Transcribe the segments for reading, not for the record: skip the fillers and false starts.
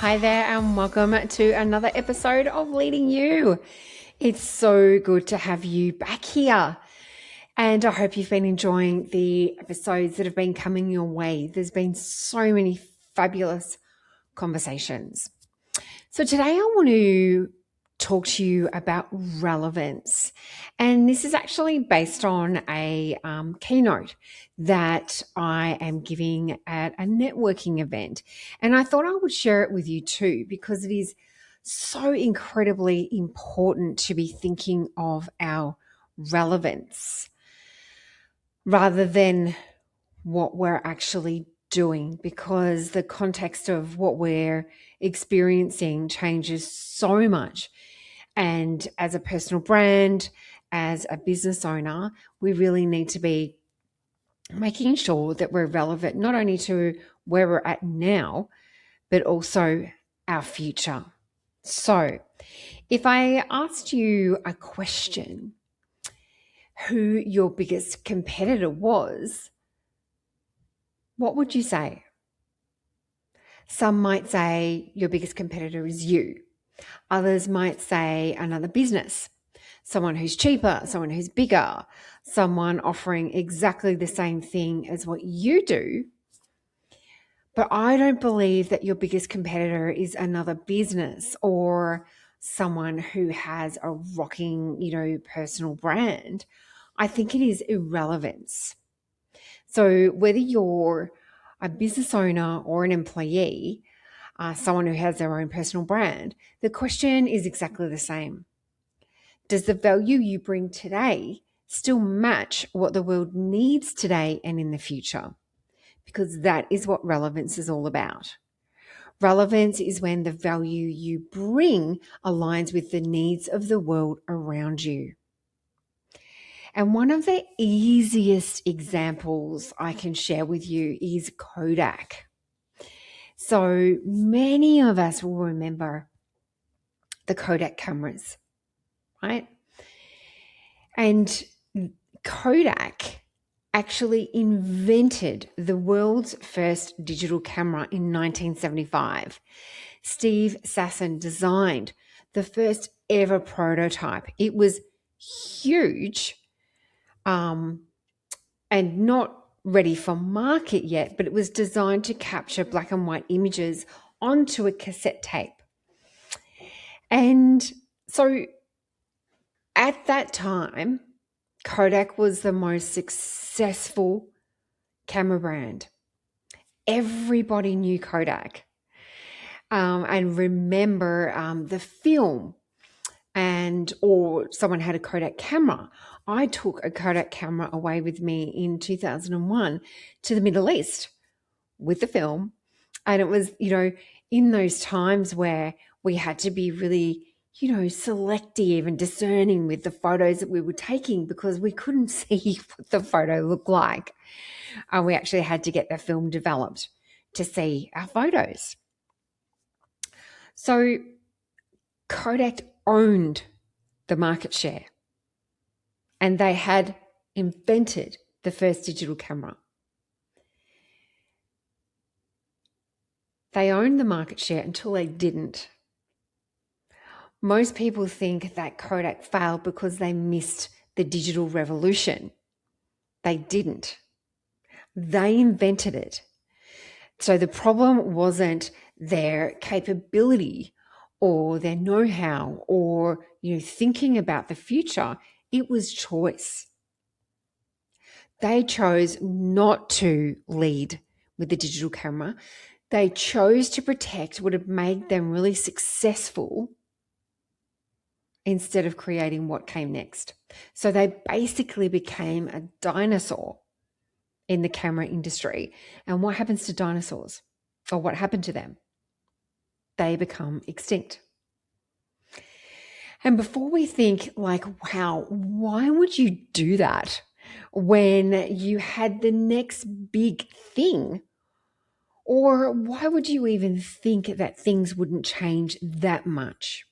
Hi there, and welcome to another episode of Leading You. It's so good to have you back here. And I hope you've been enjoying the episodes that have been coming your way. There's been so many fabulous conversations. So today I want to talk to you about relevance. And this is actually based on a keynote that I am giving at a networking event. And I thought I would share it with you too, because it is so incredibly important to be thinking of our relevance rather than what we're actually doing, because the context of what we're experiencing changes so much. And as a personal brand, as a business owner, we really need to be making sure that we're relevant not only to where we're at now, but also our future. So if I asked you a question, who your biggest competitor was, what would you say? Some might say your biggest competitor is you. Others might say another business, someone who's cheaper, someone who's bigger, someone offering exactly the same thing as what you do. But I don't believe that your biggest competitor is another business or someone who has a rocking, personal brand. I think it is irrelevance. So whether you're a business owner or an employee, someone who has their own personal brand, the question is exactly the same. Does the value you bring today still match what the world needs today and in the future? Because that is what relevance is all about. Relevance is when the value you bring aligns with the needs of the world around you. And one of the easiest examples I can share with you is Kodak. So many of us will remember the Kodak cameras, right? And Kodak actually invented the world's first digital camera in 1975. Steve Sasson designed the first ever prototype. It was huge and not ready for market yet, but it was designed to capture black and white images onto a cassette tape. And so at that time, Kodak was the most successful camera brand. Everybody knew Kodak. And remember the film, or someone had a Kodak camera. I took a Kodak camera away with me in 2001 to the Middle East with the film. And it was, in those times where we had to be really, selective and discerning with the photos that we were taking because we couldn't see what the photo looked like. We actually had to get the film developed to see our photos. So Kodak owned the market share, and they had invented the first digital camera. They owned the market share until they didn't. Most people think that Kodak failed because they missed the digital revolution. They didn't. They invented it. So the problem wasn't their capability or their know-how or thinking about the future. It was choice. They chose not to lead with the digital camera. They chose to protect what had made them really successful instead of creating what came next. So they basically became a dinosaur in the camera industry. And what happens to dinosaurs? Or what happened to them? They become extinct. And before we think like, wow, why would you do that when you had the next big thing? Or why would you even think that things wouldn't change that much?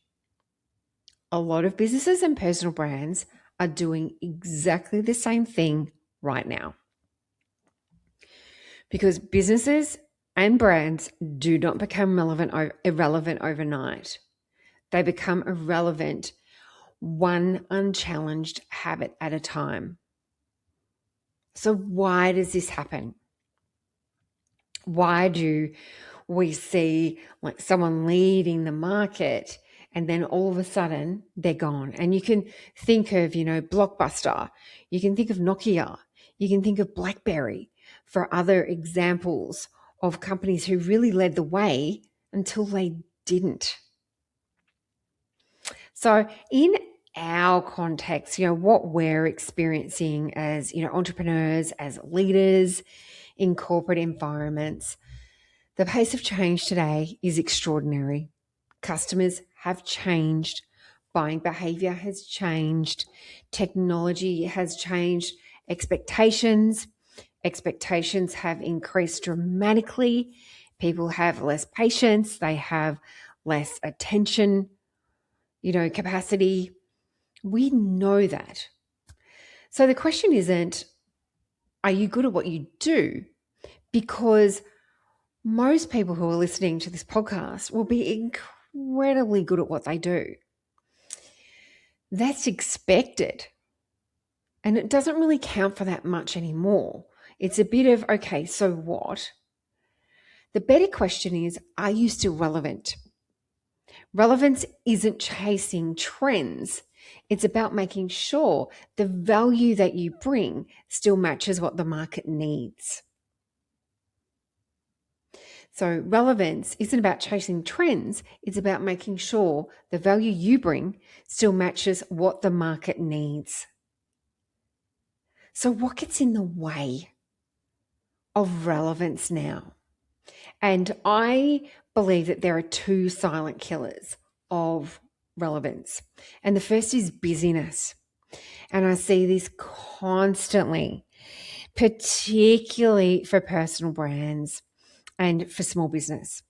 A lot of businesses and personal brands are doing exactly the same thing right now. Because businesses and brands do not become irrelevant overnight. They become irrelevant one unchallenged habit at a time. So why does this happen? Why do we see like someone leading the market and then all of a sudden they're gone? And you can think of, Blockbuster, you can think of Nokia, you can think of BlackBerry for other examples of companies who really led the way until they didn't. So in our context, what we're experiencing as, entrepreneurs, as leaders in corporate environments, the pace of change today is extraordinary. Customers have changed. Buying behavior has changed. Technology has changed. Expectations have increased dramatically. People have less patience. They have less attention, capacity. We know that. So the question isn't, are you good at what you do? Because most people who are listening to this podcast will be incredibly good at what they do. That's expected. And it doesn't really count for that much anymore. It's a bit of, okay, so what? The better question is, are you still relevant? Relevance isn't chasing trends. It's about making sure the value that you bring still matches what the market needs. So relevance isn't about chasing trends. It's about making sure the value you bring still matches what the market needs. So what gets in the way of relevance now? And I believe that there are two silent killers of relevance. And the first is busyness. And I see this constantly, particularly for personal brands and for small business.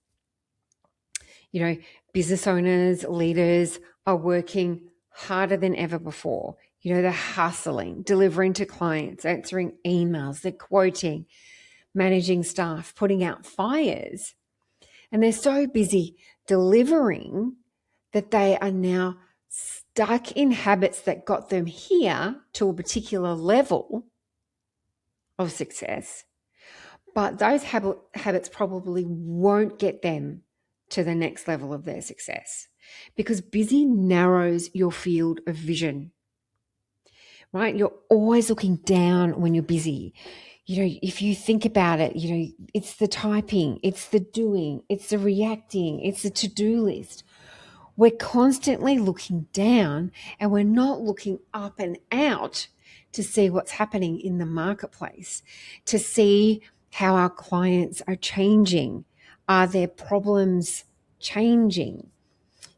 Business owners, leaders are working harder than ever before. They're hustling, delivering to clients, answering emails, they're quoting, managing staff, putting out fires. And they're so busy delivering that they are now stuck in habits that got them here to a particular level of success. But those habits probably won't get them to the next level of their success, because busy narrows your field of vision, right? You're always looking down when you're busy. If you think about it, it's the typing, it's the doing, it's the reacting, it's the to-do list. We're constantly looking down and we're not looking up and out to see what's happening in the marketplace, to see how our clients are changing. Are their problems changing?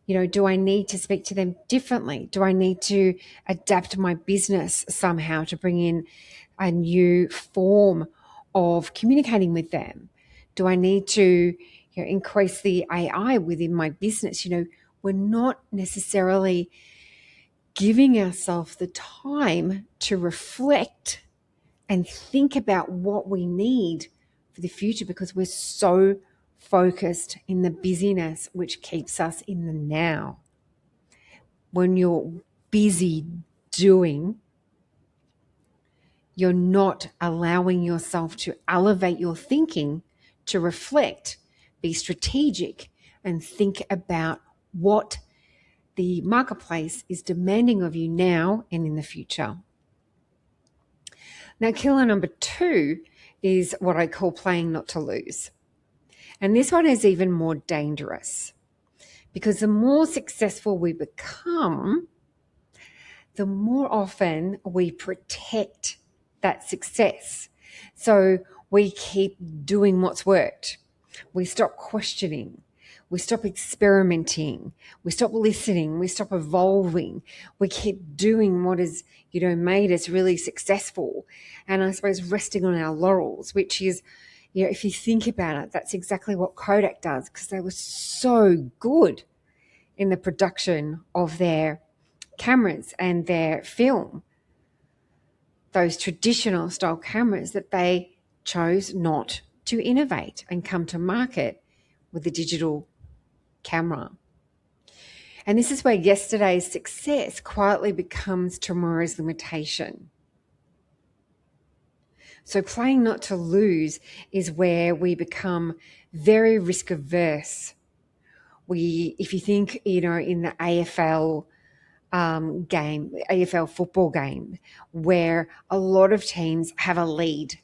Do I need to speak to them differently? Do I need to adapt my business somehow to bring in a new form of communicating with them? Do I need to increase the AI within my business? We're not necessarily giving ourselves the time to reflect and think about what we need for the future, because we're so focused in the busyness which keeps us in the now. When you're busy doing, you're not allowing yourself to elevate your thinking, to reflect, be strategic, and think about what the marketplace is demanding of you now and in the future. Now, killer number 2 is what I call playing not to lose. And this one is even more dangerous, because the more successful we become, the more often we protect that success. So we keep doing what's worked. We stop questioning. We stop experimenting. We stop listening. We stop evolving. We keep doing what has, made us really successful. And I suppose resting on our laurels, which is, if you think about it, that's exactly what Kodak does, because they were so good in the production of their cameras and their film, those traditional style cameras, that they chose not to innovate and come to market with a digital camera. And this is where yesterday's success quietly becomes tomorrow's limitation. So playing not to lose is where we become very risk averse. If you think, in the AFL game, AFL football game, where a lot of teams have a lead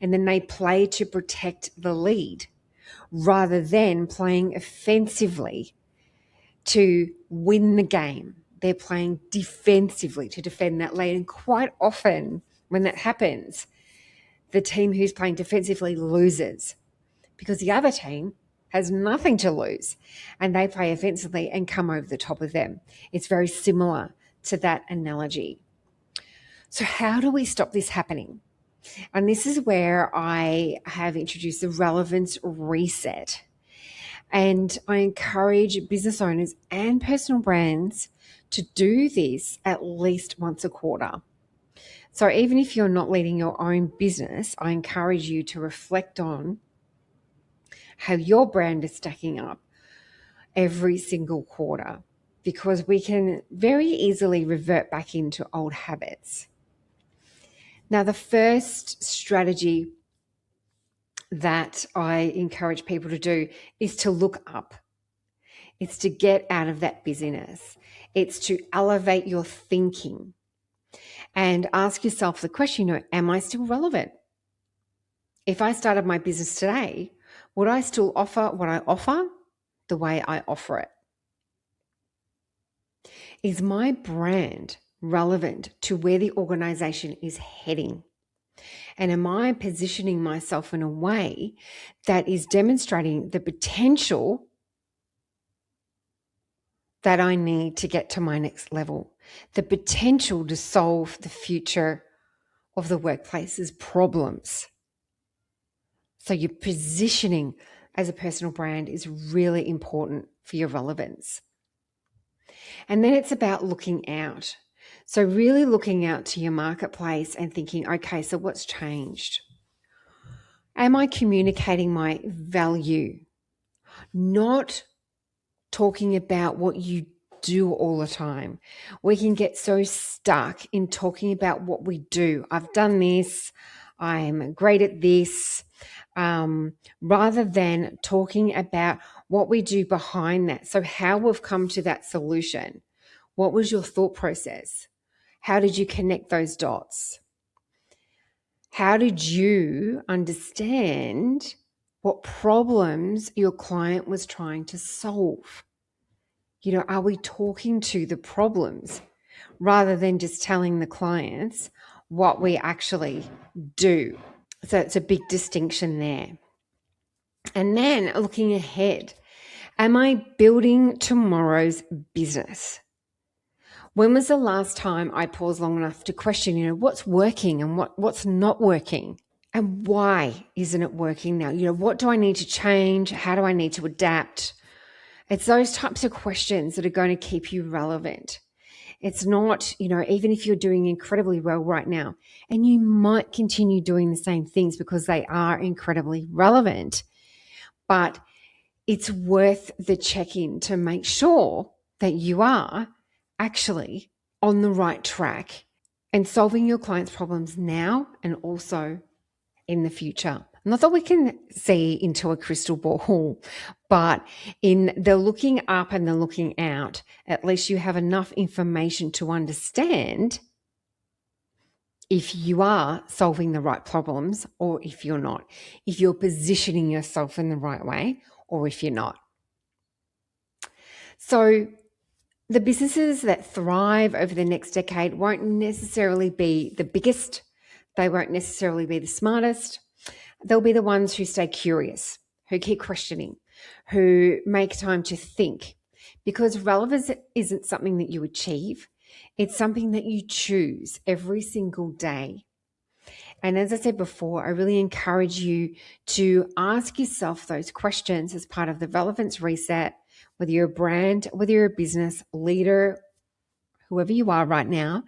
and then they play to protect the lead rather than playing offensively to win the game. They're playing defensively to defend that lead. And quite often when that happens, the team who's playing defensively loses because the other team has nothing to lose and they play offensively and come over the top of them. It's very similar to that analogy. So how do we stop this happening? And this is where I have introduced the Relevance Reset. And I encourage business owners and personal brands to do this at least once a quarter. So even if you're not leading your own business, I encourage you to reflect on how your brand is stacking up every single quarter, because we can very easily revert back into old habits. Now, the first strategy that I encourage people to do is to look up. It's to get out of that busyness. It's to elevate your thinking and ask yourself the question, am I still relevant? If I started my business today, would I still offer what I offer the way I offer it? Is my brand relevant to where the organization is heading? And am I positioning myself in a way that is demonstrating the potential that I need to get to my next level, the potential to solve the future of the workplace's problems? So your positioning as a personal brand is really important for your relevance. And then it's about looking out. So really looking out to your marketplace and thinking, okay, so what's changed? Am I communicating my value? Not talking about what you do all the time. We can get so stuck in talking about what we do. I've done this. I'm great at this. Rather than talking about what we do behind that. So how we've come to that solution. What was your thought process? How did you connect those dots? How did you understand what problems your client was trying to solve? Are we talking to the problems rather than just telling the clients what we actually do? So it's a big distinction there. And then looking ahead, am I building tomorrow's business? When was the last time I paused long enough to question, what's working and what's not working? And why isn't it working now? What do I need to change? How do I need to adapt? It's those types of questions that are going to keep you relevant. It's not, even if you're doing incredibly well right now, and you might continue doing the same things because they are incredibly relevant, but it's worth the check-in to make sure that you are actually on the right track and solving your clients' problems now and also in the future. Not that we can see into a crystal ball, but in the looking up and the looking out, at least you have enough information to understand if you are solving the right problems or if you're not, if you're positioning yourself in the right way or if you're not. So the businesses that thrive over the next decade won't necessarily be the biggest. They won't necessarily be the smartest. They'll be the ones who stay curious, who keep questioning, who make time to think. Because relevance isn't something that you achieve. It's something that you choose every single day. And as I said before, I really encourage you to ask yourself those questions as part of the Relevance Reset, whether you're a brand, whether you're a business leader, whoever you are right now,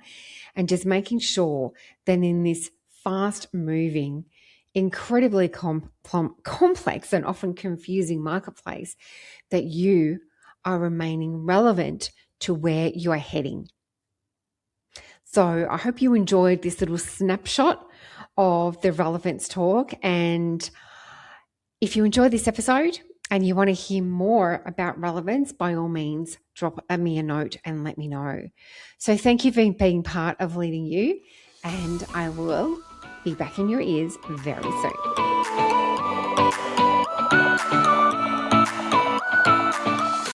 and just making sure that in this fast-moving, incredibly complex and often confusing marketplace, that you are remaining relevant to where you are heading. So I hope you enjoyed this little snapshot of the relevance talk. And if you enjoyed this episode and you want to hear more about relevance, by all means, drop me a note and let me know. So thank you for being part of Leading You, and I will be back in your ears very soon.